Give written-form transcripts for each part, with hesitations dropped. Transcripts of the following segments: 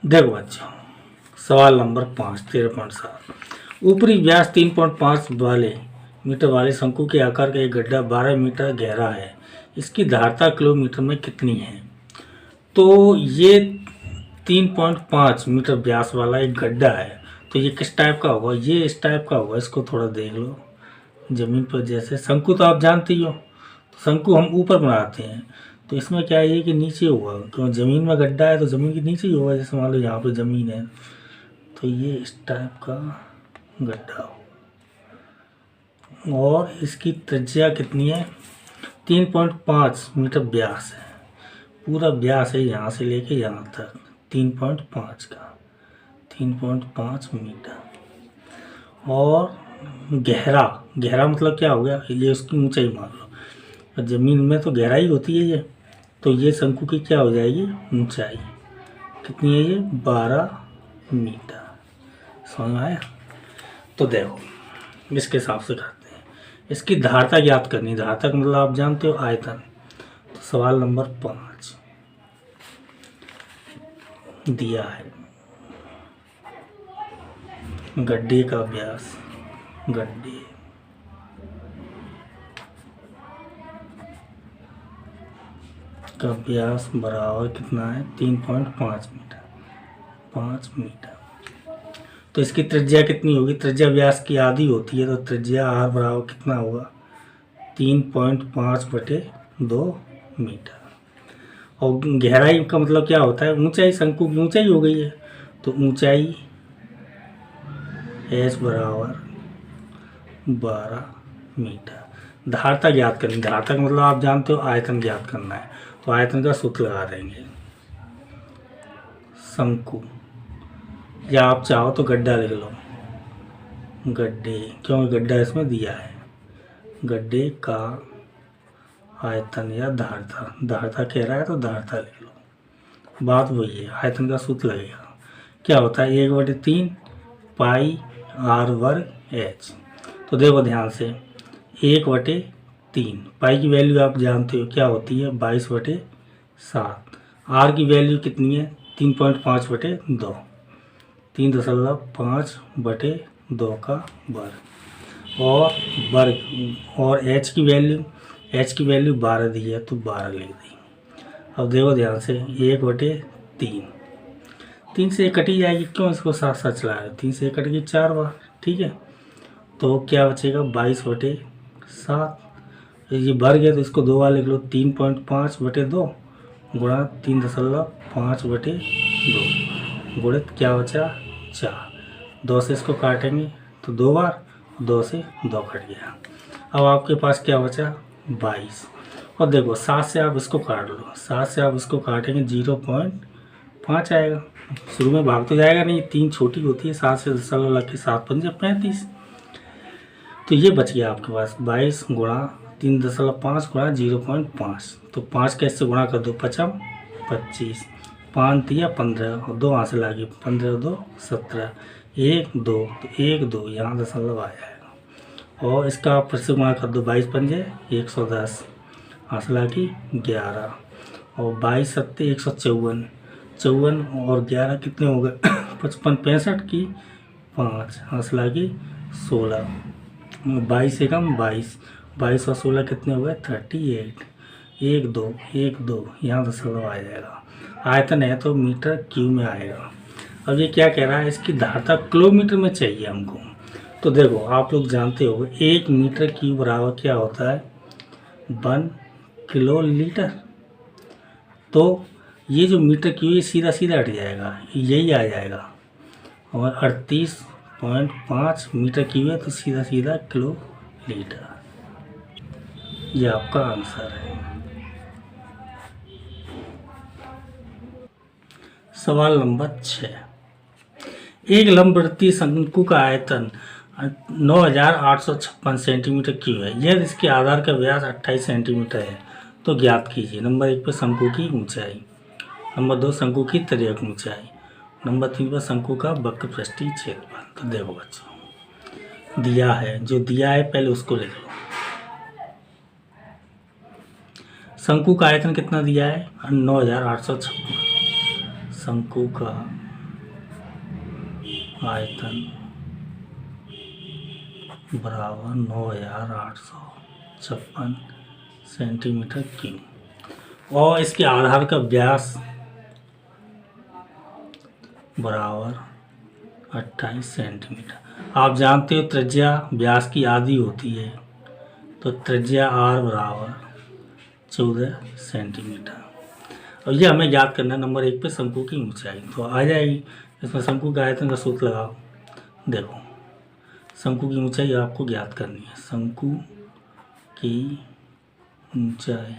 देखो बच्चों, सवाल नंबर 5 13.7। ऊपरी व्यास 3.5 वाले मीटर वाले शंकु के आकार का एक गड्ढा 12 मीटर गहरा है। इसकी धारता किलोमीटर में कितनी है? तो ये 3.5 मीटर व्यास वाला एक गड्ढा है। तो ये किस टाइप का होगा? ये इस टाइप का होगा। इसको थोड़ा देख लो। जमीन पर जैसे शंकु तो आप जानते ही हो, तो शंकु हम ऊपर बनाते हैं। तो इसमें क्या है कि नीचे होगा, क्यों जमीन में गड्ढा है तो जमीन के नीचे ही होगा। जैसे मान लो यहाँ पे जमीन है, तो ये इस टाइप का गड्ढा हो। और इसकी त्रिज्या कितनी है? 3.5 मीटर व्यास है। पूरा व्यास है यहाँ से लेके यहाँ तक 3.5 का, 3.5 मीटर। और गहरा, गहरा मतलब क्या हो गया? ये उसकी ऊंचाई मान लो। ज़मीन में तो गहराई होती है ये, तो ये शंकु की क्या हो जाएगी? ऊंचाई कितनी है? ये 12 मीटर। समझ में आया? तो देखो इसके हिसाब से करते हैं। इसकी धारता ज्ञात करनी। धारता मतलब आप जानते हो, आयतन। तो सवाल नंबर 5 दिया है, गड्ढे का व्यास, गड्ढे का व्यास बराबर कितना है? 3.5 मीटर, 5 मीटर। तो इसकी त्रिज्या कितनी होगी? त्रिज्या व्यास की आधी होती है, तो त्रिज्या आर बराबर कितना होगा? 3.5/2 मीटर। और गहराई का मतलब क्या होता है? ऊंचाई, शंकु की ऊंचाई हो गई है, तो ऊंचाई एच बराबर 12 मीटर। धारता ज्ञात करनी। धारता का मतलब आप जानते हो, आयतन ज्ञात करना है। तो आयतन का सूत्र लगा देंगे। शंकु, या आप चाहो तो गड्ढा लिख लो, गड्ढे, क्योंकि गड्ढा इसमें दिया है। गड्ढे का आयतन या धारता, धारता कह रहा है तो धारता लिख लो। बात वही है, आयतन का सूत्र लगेगा। क्या होता है? 1/3 पाई आर वर्ग एच। तो देखो ध्यान से, 1/3 पाई की वैल्यू आप जानते हो क्या होती है? 22/7। आर की वैल्यू कितनी है? 3.5/2, 3.5/2 का वर्ग। और वर्ग, और एच की वैल्यू 12 दी है, तो 12 लिख दी। अब देखो ध्यान से, 1/3, 3 से कटी जाएगी, क्यों इसको साथ साथ चला रहे? 3 से कट गई 4 बार, ठीक है। तो क्या बचेगा? 22/7। ये वर्ग है तो इसको 2 बार लिख लो, 3.5/2 गुणा 3.5/2 गुणित क्या बचा? 4। 2 से इसको काटेंगे तो 2 बार, 2 से 2 कट गया। अब आपके पास क्या बचा? 22। और देखो 7 से आप इसको काट लो, 7 से आप इसको काटेंगे 0.5 आएगा। शुरू में भाग तो जाएगा नहीं, 3 छोटी होती है, 7 से दशमलव लग के 7 पंजे 35। तो ये बच गया आपके पास 22 गुणा 3.5 गुणा 0.5। तो 5 का इससे गुणा कर दो, 5 25, 5 दिया 15 और 2 यहाँ से लागे, 15 2 17, 1 2, तो 1 2 यहाँ दशमलव आ जाएगा। और इसका आप फिर से गुणा कर दो, 22 पंजे 110, यहाँ से लागे 11, और 22 सत्ते 154, 54 और 11 कितने हो गए? 55, 65 की 5, यहाँ से लागे 16, 22 एकम 22, 22 और 16 कितने हो गए? 38, 1 2 1 2 यहाँ दशमलव आ जाएगा। आयतन है तो मीटर क्यूब में आएगा। अब ये क्या कह रहा है? इसकी धारता किलोमीटर में चाहिए हमको। तो देखो आप लोग जानते हो 1 मीटर क्यूब बराबर क्या होता है? 1 किलो लीटर। तो ये जो मीटर क्यूब ये सीधा सीधा हट जाएगा, यही आ जाएगा। और 38.5 मीटर क्यूब है, तो सीधा सीधा किलो लीटर। ये आपका आंसर है। सवाल नंबर 6। एक लंबवृत्तीय शंकु का आयतन 9856 सेंटीमीटर क्यूब है। यदि इसके आधार का व्यास 28 सेंटीमीटर है तो ज्ञात कीजिए। नंबर 1 पर शंकु की ऊंचाई, नंबर 2 शंकु की तिर्यक ऊंचाई, नंबर 3 पर शंकु का वक्र पृष्ठीय क्षेत्रफल। तो देखो बच्चों, दिया है, जो दिया है पहले उसको लिख लो। शंकु का आयतन कितना दिया है? 9856। शंकु का आयतन बराबर 9856 सेंटीमीटर क्यूब और इसके आधार का व्यास बराबर 28 सेंटीमीटर। आप जानते हो त्रिज्या व्यास की आधी होती है, तो त्रिज्या आर बराबर 14 सेंटीमीटर। और ये हमें याद करना है नंबर 1 पे शंकु की ऊंचाई तो आ जाएगी। इसमें शंकु का आयतन का सूत्र लगाओ। देखो शंकु की ऊंचाई आपको ज्ञात करनी है। शंकु की ऊंचाई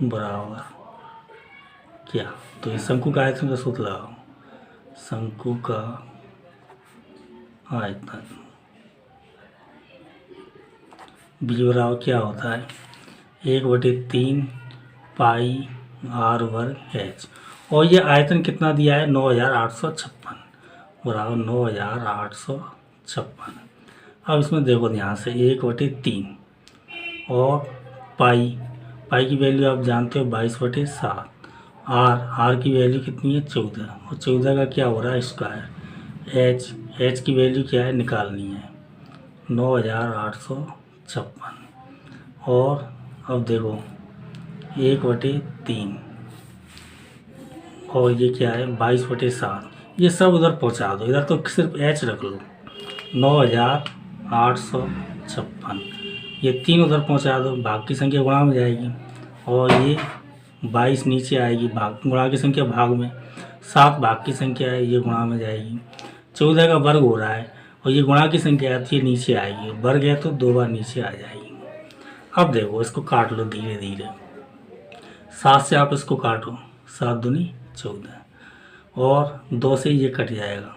बराबर क्या, तो ये शंकु का आयतन का सूत्र लगाओ। शंकु का आयतन बी बराबर क्या होता है 1/3 पाई आर वर्ग एच। और ये आयतन कितना दिया है 9856 बराबर 9856। अब इसमें देखो ध्यान से 1/3 और पाई की वैल्यू आप जानते हो 22/7। आर की वैल्यू कितनी है 14 और 14 का क्या हो रहा है स्क्वायर। एच की वैल्यू क्या है निकालनी है 9856। और अब देखो 1/3 और ये क्या है 22/7। ये सब उधर पहुंचा दो, इधर तो सिर्फ एच रख लो 9856। ये 3 उधर पहुंचा दो, भाग की संख्या गुणा में जाएगी और ये 22 नीचे आएगी, भाग गुणा की संख्या भाग में, 7 भाग की संख्या है ये गुणा में जाएगी। 14 का वर्ग हो रहा है और ये गुणा की संख्या आती है नीचे आएगी, वर्ग है तो 2 बार नीचे आ जाएगी। अब देखो इसको काट लो धीरे धीरे। 7 से आप इसको काटो, 7 दूनी 14 और 2 से ये कट जाएगा,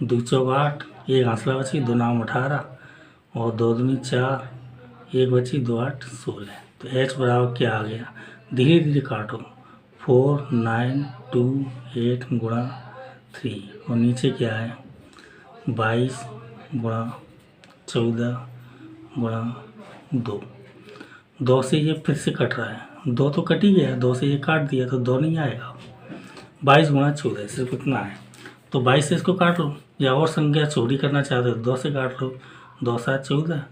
2 चौक 8, एक हंसला बची 2 नाम 18 और 2 दूनी 4, एक बची 2 8 16। तो एच बराबर क्या आ गया, धीरे धीरे काटो 4 9 2 8 गुणा 3 और नीचे क्या है 22 गुणा 14 गुणा 2। 2 से ये फिर से कट रहा है, 2 तो कट ही गया, 2 से ये काट दिया तो 2 नहीं आएगा। 22 गुणा 14 सिर्फ इतना है, तो 22 से इसको काट लो, या और संख्या चोरी करना चाहते हो 2 से काट लो, 2 7 14,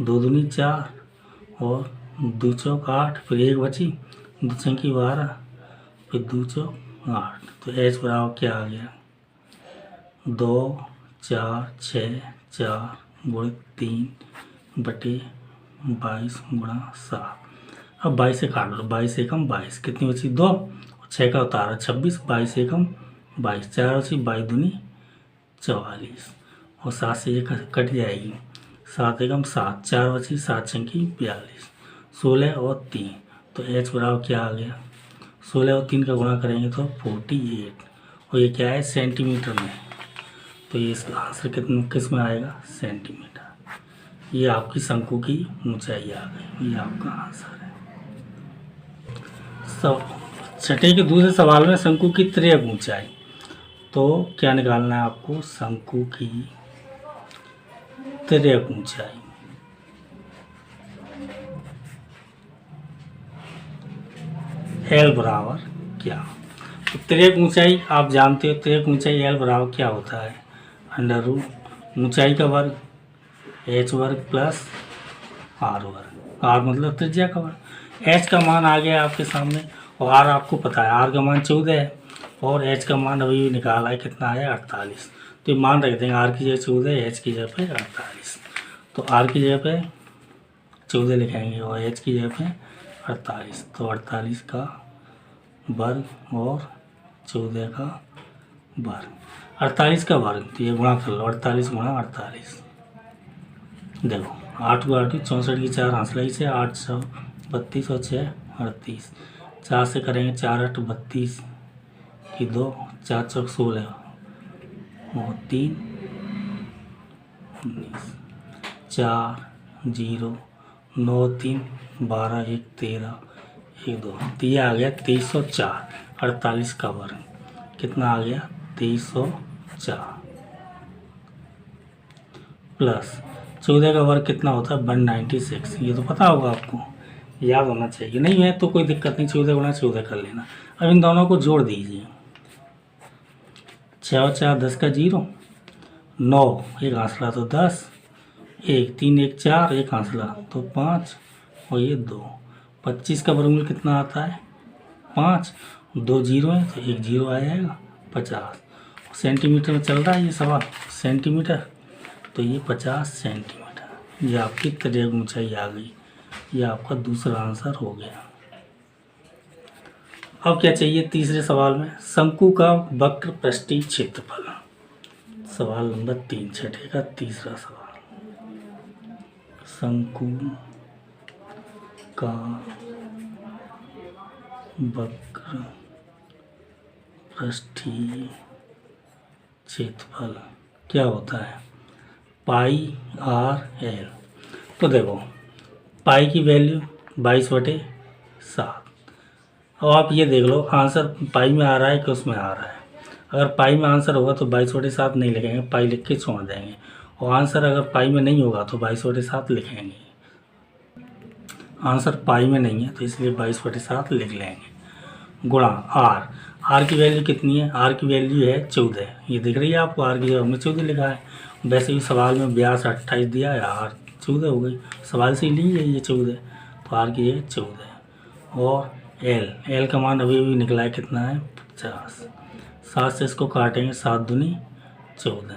2 दूनी 4 और 2 चौक 8, फिर एक बची 2 चौकी 12, फिर 2 चौक 8। तो एच बराबर क्या आ गया 2 4 6 4 गुणे 3/22 गुणा 7। अब 22 से काट लो, 22 एकम 22, कितनी बची 2, 6 का उतारा 26, 22 एकम 22, 4 बची 22 दूनी 44 और 7 से ये कट जाएगी, 7 एकम 7, 4 बची 7 छंकी 42, 16 और 3। तो एच बराबर क्या आ गया 16 और 3 का गुणा करेंगे तो 48 और ये क्या है सेंटीमीटर में। तो ये इसका आंसर किस में आएगा सेंटीमीटर। ये आपकी शंकु की ऊंचाई आ गई, ये आपका आंसर है। छठे के दूसरे सवाल में शंकु की त्रिज्यक ऊंचाई, तो क्या निकालना है आपको शंकु की त्रिज्यक ऊंचाई। एल बराबर क्या, तो त्रिज्यक ऊंचाई आप जानते हो, त्रिज्यक ऊंचाई एल बराबर क्या होता है √ ऊंचाई का वर्ग एच वर्ग प्लस आर वर्ग। आर मतलब त्रिज्या का वर्ग। एच का मान आ गया आपके सामने और आर आपको पता है, आर का मान 14 है और एच का मान अभी निकाला है कितना है 48। तो ये मान रख देंगे, आर की जगह 14, एच की जगह पे 48। तो आर की जगह पे 14 लिखेंगे और एच की जगह पे 48। तो 48 का वर्ग और 14 का वर्ग, 48 का वर्ग, तो ये गुणा कर लो 48 गुणा 48। देखो 8 को 8 64 की 4 हंसलाई से 8 6 32 और 6 38, 4 से करेंगे 4 8 32 की 2, 4 चौक 16 और 3 19, 4 0 9 3 12 1 13 1 2, तो ये आ गया 2304। 48 का वर्ग कितना आ गया 2304 प्लस 14 का वर्ग कितना होता है 196। ये तो पता होगा आपको, याद होना चाहिए, नहीं है तो कोई दिक्कत नहीं, 14 गुणा 14 कर लेना। अब इन दोनों को जोड़ दीजिए, 6 और 4 10 का 0, 9 एक आंसला तो 10, 1 3 1 4 एक आंसला तो 5 और ये 2। 25 का वर्गमूल कितना आता है 5, 2 जीरो है तो 1 जीरो आ जाएगा 50। सेंटीमीटर में चल रहा है ये सवाल, सेंटीमीटर, तो ये 50 सेंटीमीटर। ये आपकी त्रिज्या ऊंचाई आ गई। ये आपका दूसरा आंसर हो गया। अब क्या चाहिए तीसरे सवाल में, शंकु का वक्र पृष्ठीय क्षेत्रफल। सवाल नंबर 3 छठे का तीसरा सवाल। शंकु का वक्र पृष्ठीय क्षेत्रफल क्या होता है, पाई आर एल। तो देखो पाई की वैल्यू 22/7। अब आप ये देख लो आंसर पाई में आ रहा है कि उसमें आ रहा है। अगर पाई में आंसर होगा तो 22/7 नहीं लिखेंगे, पाई लिख के छोड़ देंगे। और आंसर अगर पाई में नहीं होगा तो 22/7 लिखेंगे। आंसर पाई में नहीं है तो इसलिए 22/7 लिख लेंगे। गुणा आर, आर की वैल्यू कितनी है, आर की वैल्यू है 14। ये दिख रही है आपको, आर की जगह हमने 14 लिखा है। वैसे भी सवाल में व्यास 28 दिया है, आर 14 हो गई, सवाल से ही ली है ये 14, तो आर की जगह 14। और एल, एल का मान अभी अभी निकला है कितना है 50। 7 से इसको काटेंगे, 7 दूनी 14,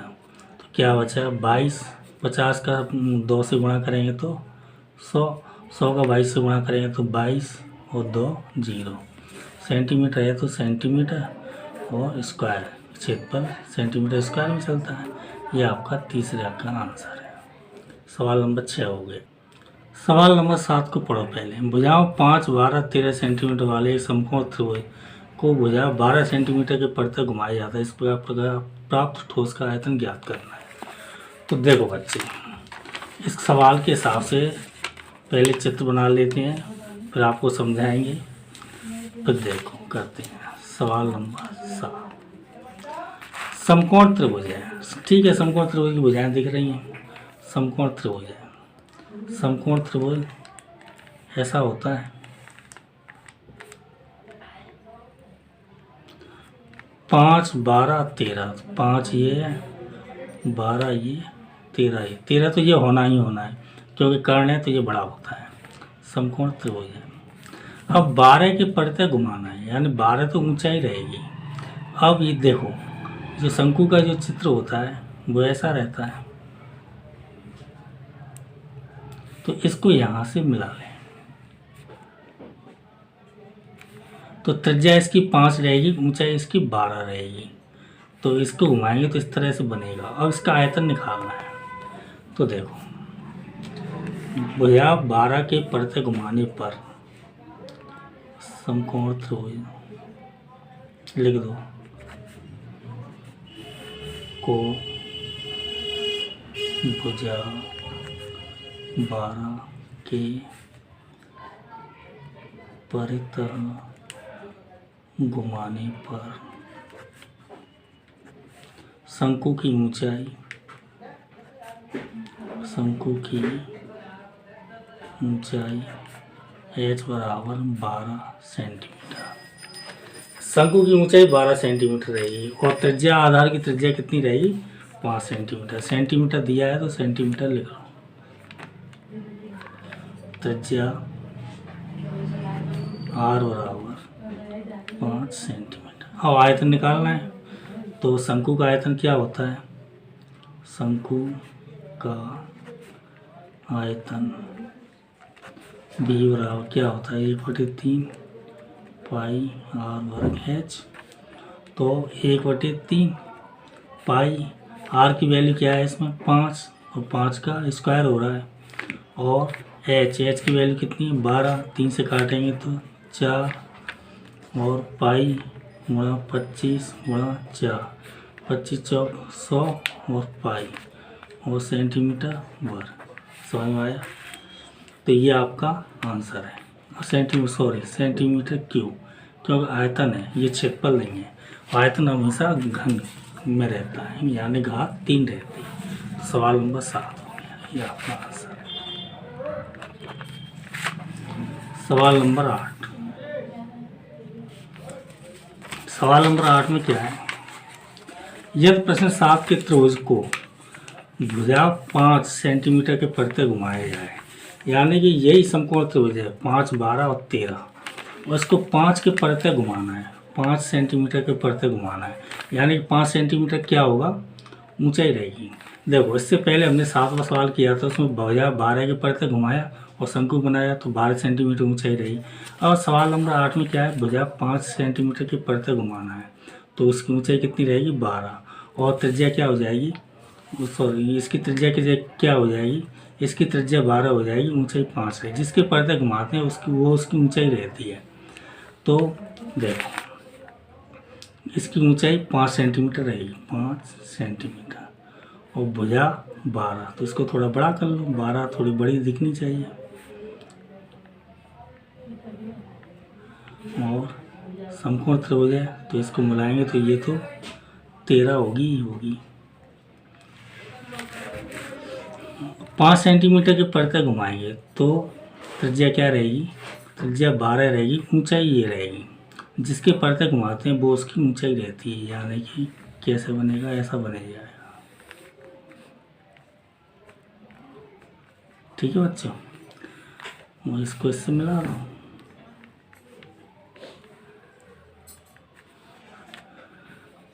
तो क्या बचा 22। 50 का 2 से गुणा करेंगे तो 100, 100 का 22 से गुणा करेंगे तो 22 और 2 0। सेंटीमीटर है तो सेंटीमीटर, और स्क्वायर क्षेत्रफल सेंटीमीटर स्क्वायर में चलता है। ये आपका तीसरे का आंसर है। सवाल नंबर 6 हो गए। सवाल नंबर 7 को पढ़ो पहले। भुजाओं 5, 12, 13 सेंटीमीटर वाले एक समकोण त्रिभुज को भुजा 12 सेंटीमीटर के परत घुमाया जाता है। इस प्रकार प्राप्त ठोस का आयतन ज्ञात करना है। तो देखो बच्चे, इस सवाल के हिसाब से पहले चित्र बना लेते हैं, फिर आपको समझाएंगे, फिर देखो करते हैं। सवाल नंबर 7, समकोण त्रिभुज है। ठीक है, समकोण त्रिभुज की भुजाएं दिख रही हैं, समकोण त्रिभुज है। समकोण त्रिभुज ऐसा होता है, 5, 12, 13, 5 ये, 12 ये, 13 ये, 13 तो ये होना ही होना है क्योंकि कर्ण है तो ये बड़ा होता है। समकोण त्रिभुज है। अब 12 के परते घुमाना है, यानी 12 तो ऊंचाई रहेगी। अब ये देखो, जो शंकु का जो चित्र होता है वो ऐसा रहता है, तो इसको यहाँ से मिला लें, तो त्रिज्या इसकी 5 रहेगी, ऊंचाई इसकी 12 रहेगी। तो इसको घुमाएंगे तो इस तरह से बनेगा। अब इसका आयतन निकालना है। तो देखो भुजा 12 के परते घुमाने पर समकोण त्रिभुज लिख दो को भुजा 12 के परितः घुमाने पर शंकु की ऊंचाई, शंकु की ऊंचाई h बराबर 12 सेंटीमीटर। शंकु की ऊंचाई 12 सेंटीमीटर रहेगी और त्रिज्या, आधार की त्रिज्या कितनी रहेगी 5 सेंटीमीटर। सेंटीमीटर दिया है तो सेंटीमीटर लिख लो। त्रिज्या r बराबर 5 सेंटीमीटर। अब आयतन निकालना है, तो शंकु का आयतन क्या होता है, शंकु का आयतन b बराबर क्या होता है 1/3 पाई r वर्ग h। तो 1/3 पाई, r की वैल्यू क्या है इसमें 5, और 5 का स्क्वायर हो रहा है, और h की वैल्यू कितनी है 12, 3 से काटेंगे तो 4, और पाई गुणा 25 गुणा 4, 25 चौक 100, और पाई और सेंटीमीटर वर्ग। समझ में आया? तो ये आपका आंसर है। सेंटीमीटर क्यूब, क्योंकि आयतन है, ये क्षेत्रफल नहीं है। आयतन हमेशा घन में रहता है, यानी घात 3 रहती है। सवाल नंबर 7 हो गया, ये आपका आंसर है। सवाल नंबर 8। सवाल नंबर 8 में क्या है, यदि प्रश्न 7 के त्रिभुज को भुजा 5 सेंटीमीटर के परते घुमाया जाए, यानी कि यही समकोण त्रिभुज है 5, 12 और 13, और इसको 5 के परते घुमाना है, 5 सेंटीमीटर के परते घुमाना है, यानी कि 5 सेंटीमीटर क्या होगा, ऊंचाई रहेगी। देखो इससे पहले हमने 7वां सवाल किया था, उसमें भुजा 12 के परते घुमाया और शंकु बनाया तो 12 सेंटीमीटर ऊंचाई रही। और सवाल नंबर 8 में क्या है, भुजा 5 सेंटीमीटर के परते घुमाना है तो उसकी ऊंचाई कितनी रहेगी, 12, और त्रिज्या क्या हो जाएगी, सॉरी इसकी त्रिज्या क्या हो जाएगी, इसकी त्रिज्या 12 हो जाएगी, ऊंचाई 5 है। जिसके पर्दे घुमाते हैं उसकी ऊंचाई रहती है। तो देखो इसकी ऊंचाई 5 सेंटीमीटर रहेगी, 5 सेंटीमीटर, और भुजा 12, तो इसको थोड़ा बड़ा कर लो, 12 थोड़ी बड़ी दिखनी चाहिए। और समकोण त्रिभुज है तो इसको मिलाएंगे तो ये तो 13 होगी ही होगी। 5 सेंटीमीटर के परते घुमाएंगे तो त्रिज्या क्या रहेगी, त्रिज्या 12 रहेगी, ऊंचाई ये रहेगी। जिसके परते घुमाते हैं वो उसकी ऊंचाई रहती है, यानी कि कैसे बनेगा, ऐसा बने जाएगा। ठीक है बच्चों, मैं इसको इससे मिला रहा हूँ।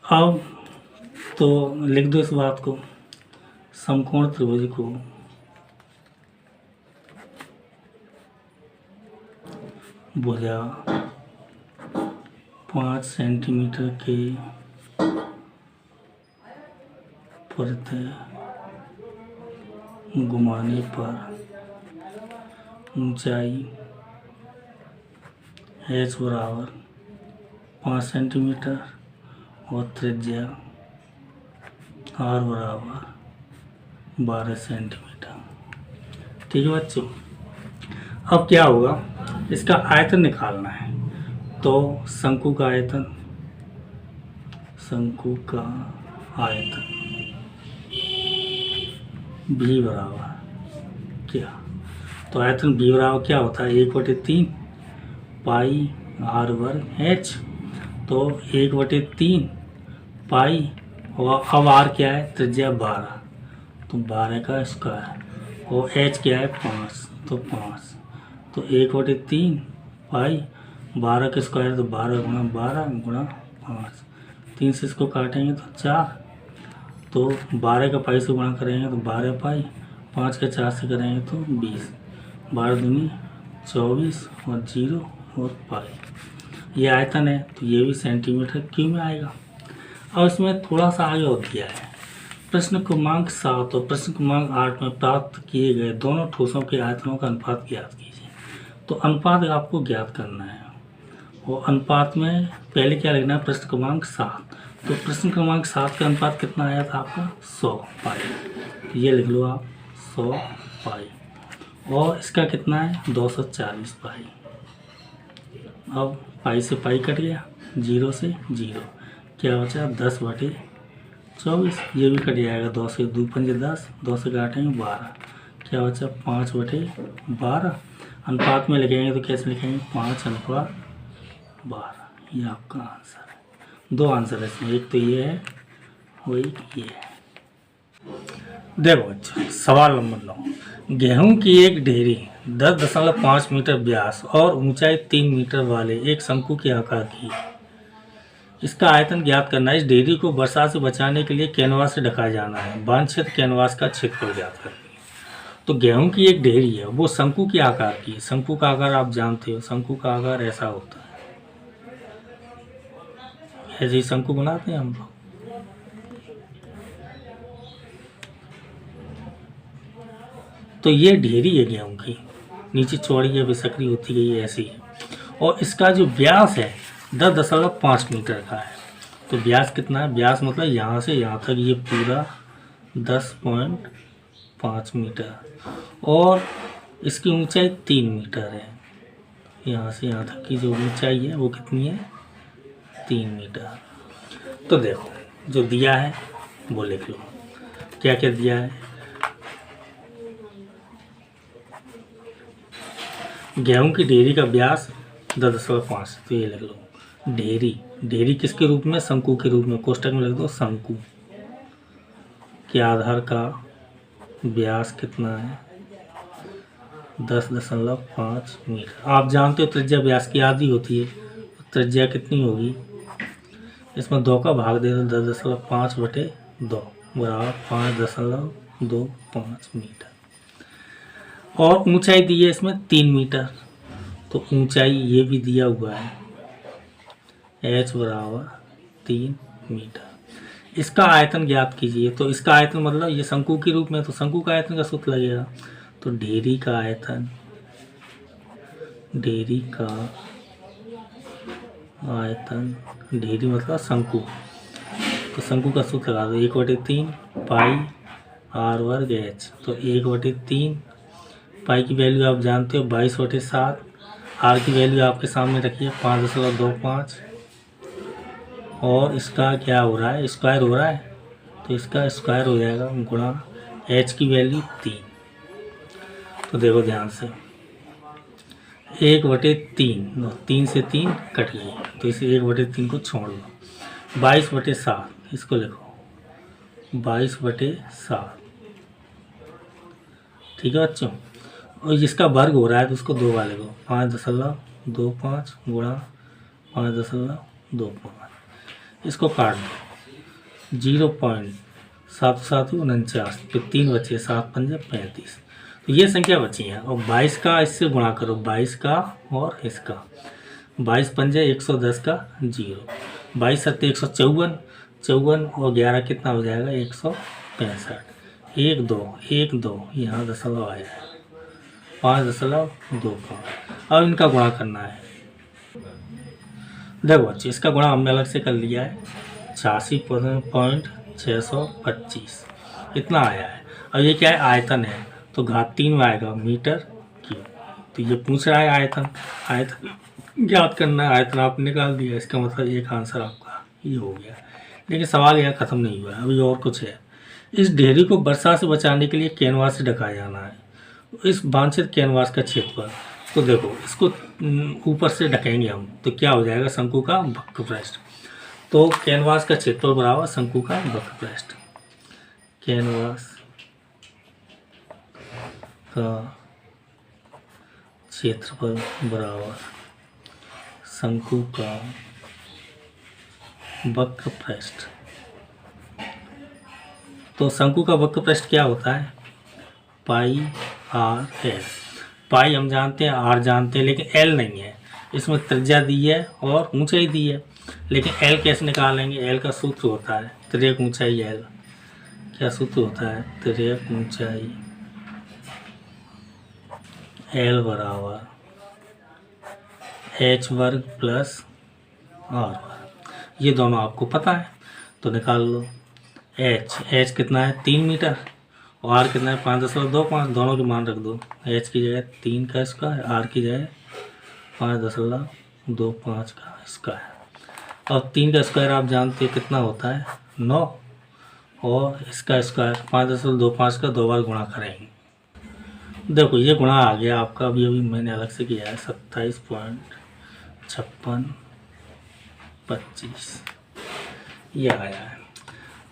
अब तो लिख दो इस बात को, समकोण त्रिभुज को भुजा 5 सेंटीमीटर के परते घुमाने पर ऊंचाई h बराबर 5 सेंटीमीटर और त्रिज्या r बराबर 12 सेंटीमीटर। ठीक है बच्चों, अब क्या होगा, इसका आयतन निकालना है। तो शंकु का आयतन भी बराबर क्या, तो आयतन भी बराबर क्या होता है, 1/3 पाई r वर्ग h। तो 1/3 पाई, और अब r क्या है, त्रिज्या 12, तो 12 का स्क्वायर, और h क्या है 5, तो 5, तो 1/3 पाई 12 का स्क्वायर, तो 12 गुणा 12 गुणा 5, 3 से इसको काटेंगे तो 4, तो 12 का पाई से गुणा करेंगे तो 12 पाई, 5 का 4 से करेंगे तो 20, 12 दूनी 24 और 0 और पाई। ये आयतन है तो ये भी सेंटीमीटर क्यूब में आएगा। और इसमें थोड़ा सा आगे और दिया है, प्रश्न क्रमांक 7 और प्रश्न क्रमांक 8 में प्राप्त किए गए दोनों ठोसों के आयतनों का अनुपात ज्ञात कीजिए। तो अनुपात आपको ज्ञात करना है, और अनुपात में पहले क्या लिखना है, प्रश्न क्रमांक 7। तो प्रश्न क्रमांक 7 का अनुपात कितना आया था आपका, 100 पाई, ये लिख लो आप 100 पाई, और इसका कितना है 240 पाई। अब पाई से पाई कट गया, 0 से 0, क्या बचा 10/24, ये भी कट जाएगा, 2 से 2 पंजे 10, 2 से काटेंगे 12, क्या बचा 5/12। अनुपात में लिखेंगे तो कैसे लिखेंगे, 5/12। ये आपका आंसर है। 2 आंसर है इसमें, एक तो ये है और एक ये है। देखो बच्चों, सवाल नंबर 9, गेहूं की एक ढेरी 10.5 मीटर व्यास और ऊंचाई 3 मीटर वाले एक शंकु के आकार की, इसका आयतन ज्ञात करना है। इस ढेरी को वर्षा से बचाने के लिए कैनवास से ढका जाना है। वांछित कैनवास का क्षेत्रफल ज्ञात करना है। तो गेहूं की एक ढेरी है, वो शंकु के आकार की है। शंकु का आकार आप जानते हो, शंकु का आकार ऐसा होता है, ऐसे ही शंकु बनाते हैं हम लोग। तो ये ढेरी है गेहूं की, नीचे चौड़ी है, बिसकरी होती गई है, ऐसी है। और इसका जो व्यास है 10.5 मीटर का है। तो व्यास कितना है, व्यास मतलब यहाँ से यहाँ तक ये पूरा 10.5 मीटर, और इसकी ऊंचाई 3 मीटर है। यहाँ से यहाँ तक की जो ऊंचाई है वो कितनी है, 3 मीटर। तो देखो जो दिया है वो लिख लो, क्या क्या दिया है। गेहूं की ढेरी का व्यास 10.5, तो ये लिख लो ढेरी, ढेरी किसके रूप में, शंकु के रूप में। कोष्टक में लिख दो शंकु के आधार का व्यास कितना है, 10.5 मीटर। आप जानते हो त्रिज्या व्यास की आधी होती है, तो त्रिज्या कितनी होगी, इसमें 2 का भाग दे दो, 10.5/2 बराबर 5.25 मीटर। और ऊंचाई दी है इसमें 3 मीटर, तो ऊंचाई ये भी दिया हुआ है h बराबर 3 मीटर। इसका आयतन ज्ञात कीजिए। तो इसका आयतन मतलब ये शंकु के रूप में, तो शंकु का आयतन का सूत्र लगेगा। तो ढेरी का आयतन, ढेरी का आयतन, ढेरी मतलब शंकु, तो शंकु का सूत्र लगा दो 1/3 पाई r वर्ग h। तो 1/3 पाई की वैल्यू आप जानते हो 22/7, r की वैल्यू आपके सामने रखिए 5.25, और इसका क्या हो रहा है, स्क्वायर हो रहा है, तो इसका स्क्वायर हो जाएगा गुणा h की वैल्यू 3। तो देखो ध्यान से 1/3, 3 से 3 कट गई, तो इसे 1/3 को छोड़ दो, 22/7 इसको लिखो 22/7, ठीक है बच्चों। और जिसका वर्ग हो रहा है तो उसको 2 बार लिखो, 5.25 गुणा 5.25, इसको काट दो 0.749, फिर 3 बचे, 7×5 = 35। तो ये संख्या बची है, और 22 का इससे गुणा करो, 22 का और इसका, 22×5 = 110 का 0, 22×7 = 154, 54 और 11 कितना हो जाएगा 165, 1 2 1 2 यहाँ दशमलव आया है 5.25। अब इनका गुणा करना है। देखो बच्चे इसका गुणा हमने अलग से कर लिया है, 86.625 इतना आया है। अब ये क्या है, आयतन है, तो घात 3 में आएगा मीटर क्यूब। तो ये पूछ रहा है आयतन, आयतन ज्ञात करना है, आयतन आप निकाल दिया, इसका मतलब एक आंसर आपका ये हो गया। लेकिन सवाल यहाँ ख़त्म नहीं हुआ है, अभी और कुछ है। इस ढेरी को वर्षा से बचाने के लिए कैनवास से ढकाया जाना है। इस वांछित कैनवास का क्षेत्रफल, तो देखो इसको ऊपर से ढकेंगे हम, तो क्या हो जाएगा, शंकु का वक्र पृष्ठ। तो कैनवास का क्षेत्रफल बराबर शंकु का वक्र पृष्ठ, कैनवास का क्षेत्रफल बराबर शंकु का वक्र पृष्ठ। तो शंकु का वक्र पृष्ठ क्या होता है, पाई r l। पाई हम जानते हैं, r जानते हैं, लेकिन l नहीं है। इसमें त्रिज्या दी है और ऊंचाई दी है, लेकिन l कैसे निकालेंगे, l का सूत्र होता है तिर्यक ऊंचाई l। क्या सूत्र होता है, तिर्यक ऊंचाई l बराबर h वर्ग प्लस r वर्ग। ये दोनों आपको पता है, तो निकाल लो। h कितना है 3 मीटर, और r कितना है 5.25, दोनों के मान रख दो। h की जगह 3 का स्क्वायर, r की जगह 5.25 का स्क्वायर। और 3 का स्क्वायर आप जानते हैं कितना होता है 9, और इसका स्क्वायर 5.25 का 2 बार गुणा करेंगे। देखो ये गुणा आ गया आपका, अभी मैंने अलग से किया है 27.5625 ये आया है।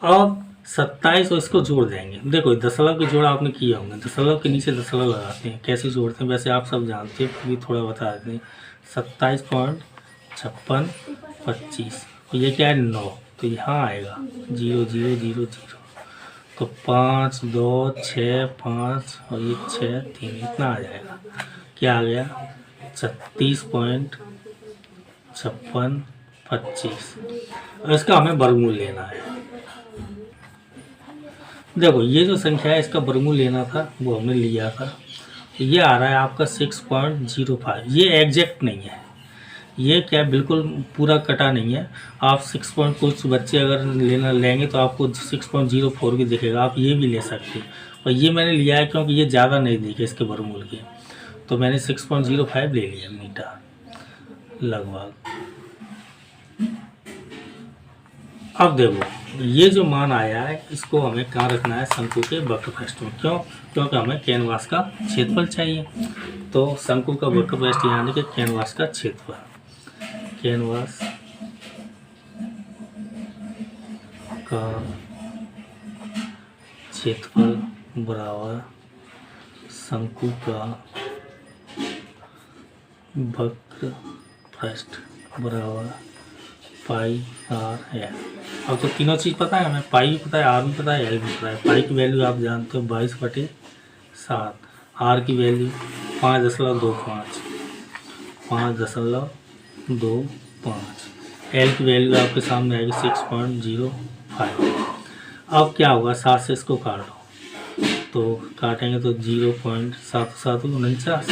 अब 27 और इसको जोड़ देंगे। देखो दशमलव के जोड़ आपने किए होंगे, दशमलव के नीचे दशमलव लगाते हैं, कैसे जोड़ते हैं वैसे आप सब जानते हैं, फिर भी थोड़ा बता देते हैं। 27.5625, तो ये क्या है 9, तो यहाँ आएगा 0 0 0 0, तो 5 2 6 5 और ये 6 3 इतना आ जाएगा। क्या आ गया 36.5625, और इसका हमें वर्गमूल लेना है। देखो ये जो संख्या है इसका वर्गमूल लेना था, वो हमने लिया था। ये आ रहा है आपका 6.05। ये एग्जैक्ट नहीं है, ये क्या बिल्कुल पूरा कटा नहीं है। आप 6 कुछ बच्चे अगर लेंगे तो आपको 6.04 भी दिखेगा, आप ये भी ले सकते हैं। और ये मैंने लिया है क्योंकि ये ज़्यादा नहीं दिखे इसके वर्गमूल के, तो मैंने 6.05 ले लिया मीटर लगभग। अब देखो ये जो मान आया है इसको हमें कहाँ रखना है, शंकु के वक्र पृष्ठ में। क्यों, क्योंकि हमें कैनवास का क्षेत्रफल चाहिए। तो शंकु का वक्र पृष्ठ यानी कि कैनवास का क्षेत्रफल, कैनवास का क्षेत्रफल बराबर शंकु का वक्र पृष्ठ बराबर पाई आर एल। अब तो तीनों चीज़ पता है हमें, पाई भी पता है, आर भी पता है, एल भी पता है। पाई की वैल्यू आप जानते हो 22/7, आर की वैल्यू 5.25, 5.25, एल की वैल्यू आपके सामने आएगी 6.05। अब क्या होगा, 7 से इसको काटो, तो काटेंगे तो 0.7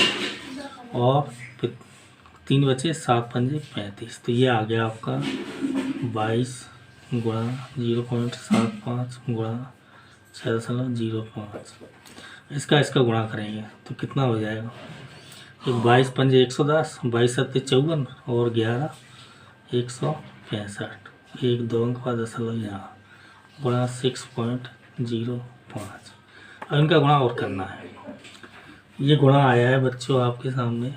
और फिर 3 बचे, 7 पंजे 35, तो ये आ गया आपका 22 गुणा 0.75 गुणा 6.05। इसका गुणा करेंगे तो कितना हो जाएगा, 22 पंजे 110, 22 सत्ते 54 और 11 165, 1 2 अंक का दशमलव यहाँ गुणा 6.05। अब इनका गुणा और करना है। ये गुणा आया है बच्चों आपके सामने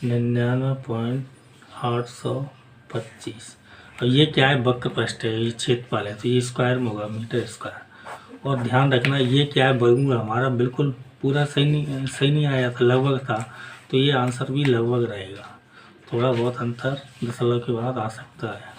99.825, और ये क्या है, वक्र पृष्ठ है, ये क्षेत्रफल है, तो ये स्क्वायर में होगा, मीटर स्क्वायर। और ध्यान रखना ये क्या है, वर्गमूल हमारा बिल्कुल पूरा सही नहीं आया था, लगभग था, तो ये आंसर भी लगभग रहेगा, थोड़ा बहुत अंतर दशमलव के बाद आ सकता है।